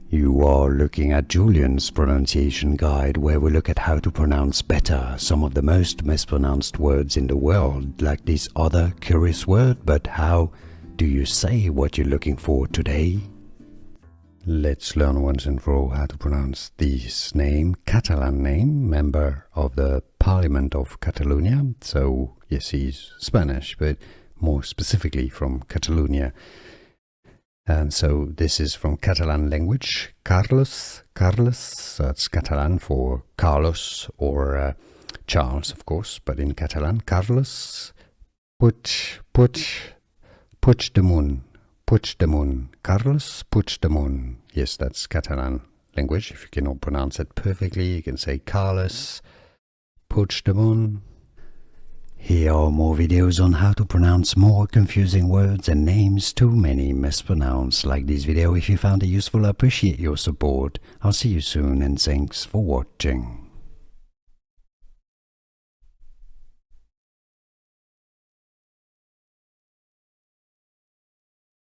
You are looking at Julian's pronunciation guide, where we look at how to pronounce better some of the most mispronounced words in the world, like this other curious word. But how do you say what you're looking for today? Let's learn once and for all how to pronounce this name, Catalan name, member of the Parliament of Catalonia. So yes, he's Spanish, but more specifically from Catalonia. And so this is from Catalan language, Carles, that's Catalan for Carlos or Charles, of course, but in Catalan, Carles Puigdemont, Carles Puigdemont. Yes, that's Catalan language. If you cannot pronounce it perfectly, you can say Carles Puigdemont. Here are more videos on how to pronounce more confusing words and names too many mispronounced. Like this video if you found it useful. I appreciate your support. I'll see you soon and thanks for watching.